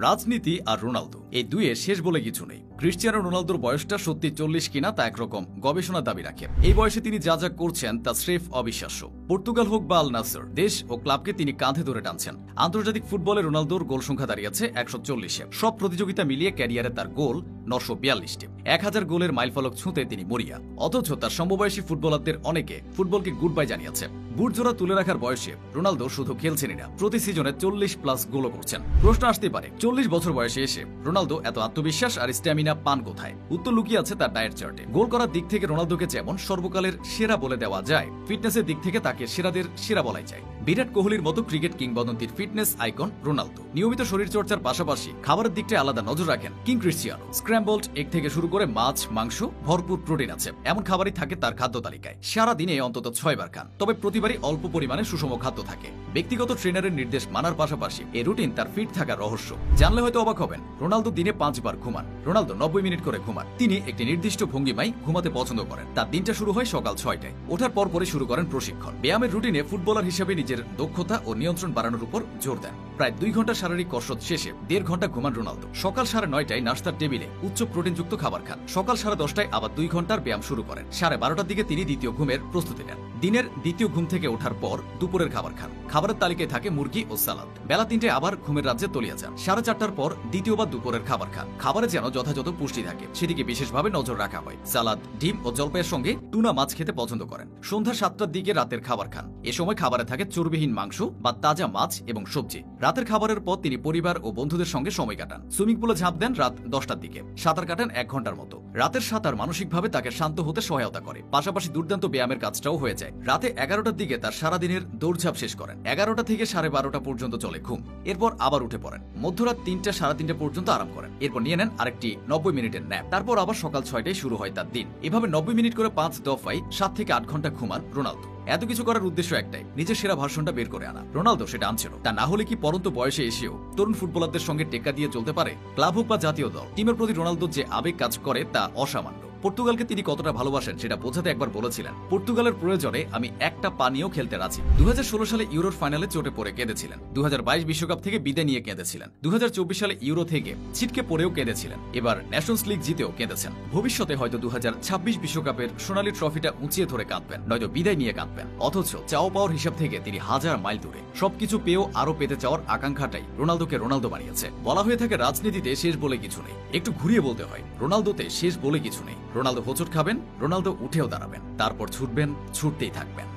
রাজনীতি আর রোনালদো এই দুইয়ের শেষ বলে কিছু নেই। ক্রিশ্চিয়ানো রোনালদোর বয়সটা সত্যি 40 কিনা তা একরকম গবেষণা দাবি রাখে। এই বয়সে তিনি যা যা করছেন তা স্রেফ অবিশ্বাস্য। পর্তুগাল হোক বা আল নাসর, দেশ ও ক্লাবকে তিনি কাঁধে ধরে টানছেন। আন্তর্জাতিক ফুটবলে রোনালদোর গোল সংখ্যা দাঁড়িয়েছে 140-এ। সব প্রতিযোগিতা মিলিয়ে ক্যারিয়ারে তার গোল 942টি। 1000 গোলের মাইলফলক ছুঁতে তিনি মরিয়া। অথচ তার সমবয়সী ফুটবলারদের অনেকে ফুটবলকে গুড বাই জানিয়েছে। বুটজোড়া তুলে রাখার বয়সে রোনালদো শুধু খেলছেনই না, প্রতি সিজনে 40+ গোলও করছেন। প্রশ্ন আসতে পারে, 40 বছর বয়সে এসে রোনালদো এত আত্মবিশ্বাস আর স্ট্যামিনা পান কোথায়? উত্তর লুকিয়ে আছে তার ডায়েট চার্টে। গোল করার দিক থেকে রোনালদোকে যেমন সর্বকালের সেরা বলে দেওয়া যায়, ফিটনেসের দিক থেকে তাকে সেরাদের সেরা বলাই যায়। বিরাট কোহলির মতো ক্রিকেট কিংবদন্তির ফিটনেস আইকন রোনালদো। নিয়মিত শরীরচর্চার পাশাপাশি খাবারের দিকটা আলাদা নজর রাখেন কিং ক্রিশ্চিয়ানো। স্ক্র্যাম্বলড এগ থেকে শুরু করে মাছ, মাংস, ভরপুর প্রোটিন আছে এমন খাবারই থাকে তার খাদ্য তালিকায়। সারা দিনে অন্তত 6 বার খান, তবে প্রতিবারই অল্প পরিমাণে সুষম খাদ্য থাকে। ব্যক্তিগত ট্রেনারের নির্দেশ মানার পাশাপাশি এই রুটিন তার ফিট থাকার রহস্য। জানলে হয়তো অবাক হবেন, রোনালদো দিনে 5 বার ঘুমান। রোনালদো 90 মিনিট করে ঘুমান। তিনি একটি নির্দিষ্ট ভঙ্গিমায় ঘুমাতে পছন্দ করেন। তার দিনটা শুরু হয় সকাল 6টায়। ওঠার পরপরই শুরু করেন প্রশিক্ষণ। ব্যায়ামের রুটিনে ফুটবলার হিসেবে নিজের দক্ষতা ও নিয়ন্ত্রণ বাড়ানোর উপর জোর দেন। প্রায় 2 ঘন্টা শারীরিক কসরত শেষে 1.5 ঘন্টা ঘুমান রোনালদো। সকাল 9:30টায় নাস্তার টেবিলে উচ্চ প্রোটিনযুক্ত খাবার খান। সকাল 10:30টায় আবার 2 ঘন্টার ব্যায়াম শুরু করেন। 12:30টার দিকে তিনি দ্বিতীয় ঘুমের প্রস্তুতি নেন। দিনের দ্বিতীয় ঘুম থেকে ওঠার পর দুপুরের খাবার খান। খাবারের তালিকায় থাকে মুরগি ও সালাদ। বেলা 3টায় আবার ঘুমের রাজ্যে তলিয়ে যান। 4:30টার পর দ্বিতীয়বার দুপুরের খাবার খান। খাবারে যেন যথাযথ পুষ্টি থাকে সেদিকে বিশেষভাবে নজর রাখা হয়। সালাদ, ডিম ও জলপাইয়ের সঙ্গে টুনা মাছ খেতে পছন্দ করেন। সন্ধ্যা 7টার দিকে রাতের খাবার খান। এ সময় খাবারে থাকে চর্বিহীন মাংস বা তাজা মাছ এবং সবজি। রাতের খাবারের পর তিনি পরিবার ও বন্ধুদের সঙ্গে সময় কাটান। সুইমিং পুলে ঝাঁপ দেন রাত 10টার দিকে। সাঁতার কাটেন 1 ঘন্টার মতো। রাতের সাঁতার মানসিকভাবে তাকে শান্ত হতে সহায়তা করে। পাশাপাশি দুর্দান্ত ব্যায়ামের কাজটাও হয়ে যায়। রাতে 11টার দিকে তার সারাদিনের দৌড়ঝাঁপ শেষ করেন। 11টা থেকে 12:30 পর্যন্ত চলে ঘুম। এরপর আবার উঠে পড়েন। মধ্যরাত 3টা 3:30 পর্যন্ত আরাম করেন। এরপর নিয়ে নেন আরেকটি 90 মিনিটের ন্যাপ। তারপর আবার সকাল 6টায় শুরু হয় তার দিন। এভাবে 90 মিনিট করে 5 দফায় 7 থেকে 8 ঘন্টা ঘুমান রোনালদো। এত কিছু করার উদ্দেশ্য একটাই, নিজের সেরা ভার্সনটা বের করে আনা। রোনালদো সেটা আনছিল। তা না হলে কি পরন্ত বয়সে এসেও তরুণ ফুটবলারদের সঙ্গে টেক্কা দিয়ে চলতে পারে? ক্লাব হোক বা জাতীয় দল, টিমের প্রতি রোনালদোর যে আবেগ কাজ করে তা অসামান্য। পর্তুগালকে তিনি কতটা ভালোবাসেন সেটা বোঝাতে একবার বলেছিলেন, পর্তুগালের প্রয়োজনে আমি একটা পানিও খেলতে রাজি। 2016 সালে ইউরোর ফাইনালে চোটে পড়ে কেঁদেছিলেন। 2022 বিশ্বকাপ থেকে বিদায় নিয়ে কেঁদেছিলেন। 2024 সালে ইউরো থেকে ছিটকে পড়েও কেঁদেছিলেন। এবার ন্যাশনস লিগ জিতেও কেঁদেছেন। ভবিষ্যতে হয়তো 2026 বিশ্বকাপের সোনালী ট্রফিটা উঁচিয়ে ধরে কাঁদবেন, নয়তো বিদায় নিয়ে কাঁদবেন। অথচ চাওয়া পাওয়ার হিসাব থেকে তিনি 1000 মাইল দূরে। সবকিছু পেয়েও আরো পেতে চাওয়ার আকাঙ্ক্ষাটাই রোনালদোকে রোনালদো বানিয়েছে। বলা হয়ে থাকে রাজনীতিতে শেষ বলে কিছু নেই। একটু ঘুরিয়ে বলতে হয়, রোনালদোতে শেষ বলে কিছু নেই। রোনালদো হোঁচট খাবেন, রোনালদো উঠেও দাঁড়াবেন, তারপর ছুটবেন, ছুটতেই থাকবেন।